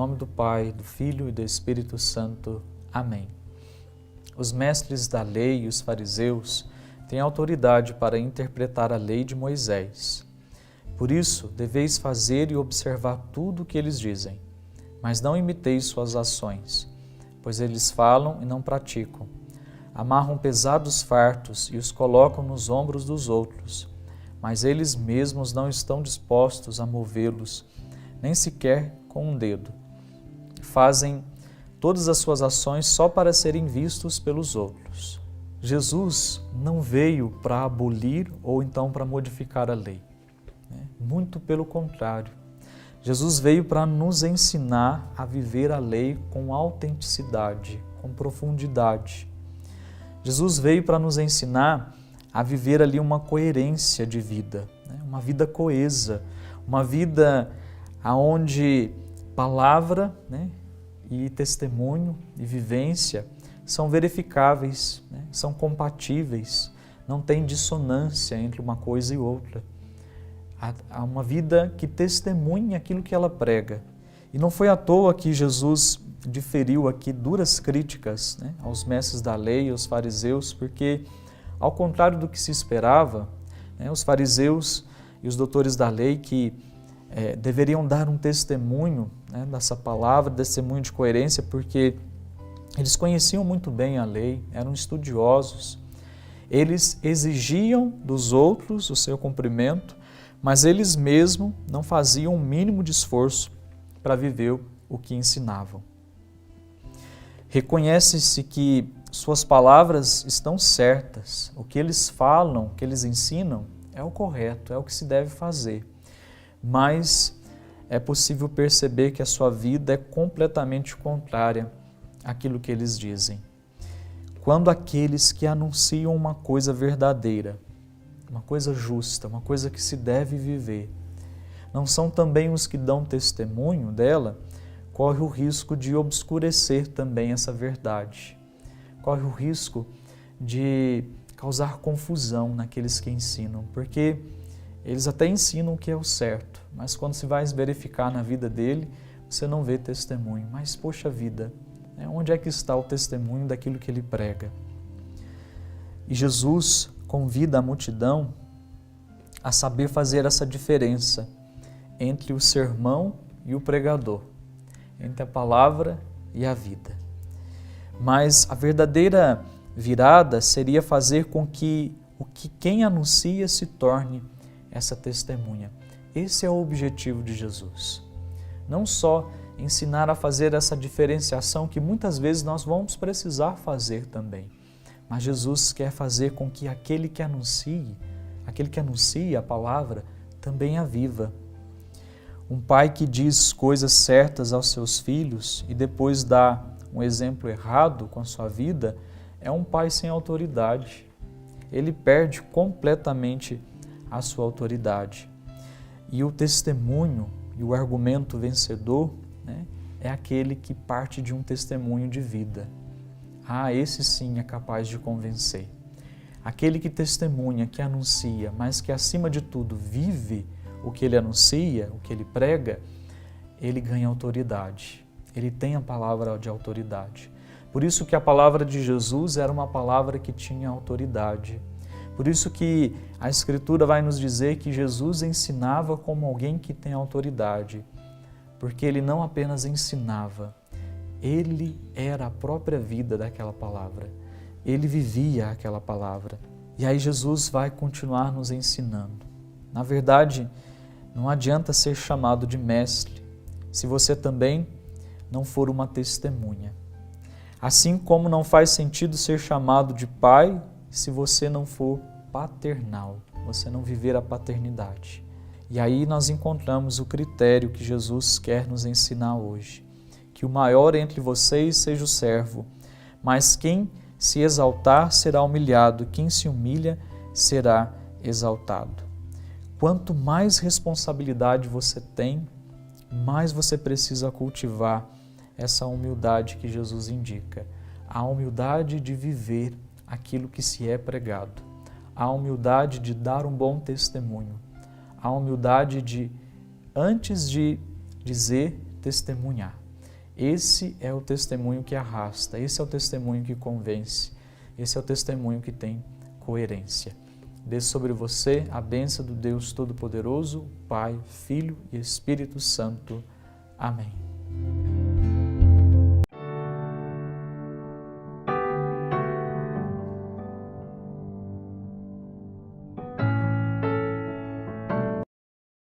nome do Pai, do Filho e do Espírito Santo. Amém. Os mestres da lei e os fariseus têm autoridade para interpretar a lei de Moisés. Por isso, deveis fazer e observar tudo o que eles dizem, mas não imiteis suas ações, pois eles falam e não praticam. Amarram pesados fartos e os colocam nos ombros dos outros, mas eles mesmos não estão dispostos a movê-los, nem sequer com um dedo. Fazem todas as suas ações só para serem vistos pelos outros. Jesus não veio para abolir ou então para modificar a lei. Muito pelo contrário. Jesus veio para nos ensinar a viver a lei com autenticidade, com profundidade. Jesus veio para nos ensinar a viver ali uma coerência de vida, uma vida coesa, uma vida onde palavra e testemunho e vivência são verificáveis, são compatíveis, não tem dissonância entre uma coisa e outra. Há uma vida que testemunha aquilo que ela prega. E não foi à toa que Jesus diferiu aqui duras críticas aos mestres da lei e aos fariseus, porque, ao contrário do que se esperava, os fariseus e os doutores da lei que deveriam dar um testemunho dessa palavra, testemunho de coerência, porque eles conheciam muito bem a lei, eram estudiosos, eles exigiam dos outros o seu cumprimento, mas eles mesmos não faziam o mínimo de esforço para viver o que ensinavam. Reconhece-se que suas palavras estão certas, o que eles falam, o que eles ensinam é o correto, é o que se deve fazer, mas é possível perceber que a sua vida é completamente contrária àquilo que eles dizem. Quando aqueles que anunciam uma coisa verdadeira, uma coisa justa, uma coisa que se deve viver, não são também os que dão testemunho dela, corre o risco de obscurecer também essa verdade. Corre o risco de causar confusão naqueles que ensinam, porque eles até ensinam o que é o certo, mas quando se vai verificar na vida dele, você não vê testemunho. Mas, poxa vida, onde é que está o testemunho daquilo que ele prega? E Jesus convida a multidão a saber fazer essa diferença entre o sermão e o pregador, entre a palavra e a vida. Mas a verdadeira virada seria fazer com que quem anuncia se torne essa testemunha. Esse é o objetivo de Jesus. Não só ensinar a fazer essa diferenciação que muitas vezes nós vamos precisar fazer também, mas Jesus quer fazer com que aquele que anuncia a palavra também a viva. Um pai que diz coisas certas aos seus filhos e depois dá um exemplo errado com a sua vida é um pai sem autoridade. Ele perde completamente a sua autoridade. E o testemunho e o argumento vencedor é aquele que parte de um testemunho de vida. Esse sim é capaz de convencer. Aquele que testemunha, que anuncia, mas que acima de tudo vive o que ele anuncia, o que ele prega, ele ganha autoridade. Ele tem a palavra de autoridade. Por isso que a palavra de Jesus era uma palavra que tinha autoridade. Por isso que a Escritura vai nos dizer que Jesus ensinava como alguém que tem autoridade, porque ele não apenas ensinava, ele era a própria vida daquela palavra, ele vivia aquela palavra. E aí Jesus vai continuar nos ensinando. Na verdade, não adianta ser chamado de mestre se você também não for uma testemunha. Assim como não faz sentido ser chamado de pai se você não for paternal, você não viver a paternidade. E aí nós encontramos o critério que Jesus quer nos ensinar hoje, que o maior entre vocês seja o servo, mas quem se exaltar será humilhado, quem se humilha será exaltado. Quanto mais responsabilidade você tem, mais você precisa cultivar essa humildade que Jesus indica, a humildade de viver aquilo que se é pregado, a humildade de dar um bom testemunho, a humildade de, antes de dizer, testemunhar. Esse é o testemunho que arrasta, esse é o testemunho que convence, esse é o testemunho que tem coerência. Desça sobre você a bênção do Deus Todo-Poderoso, Pai, Filho e Espírito Santo. Amém.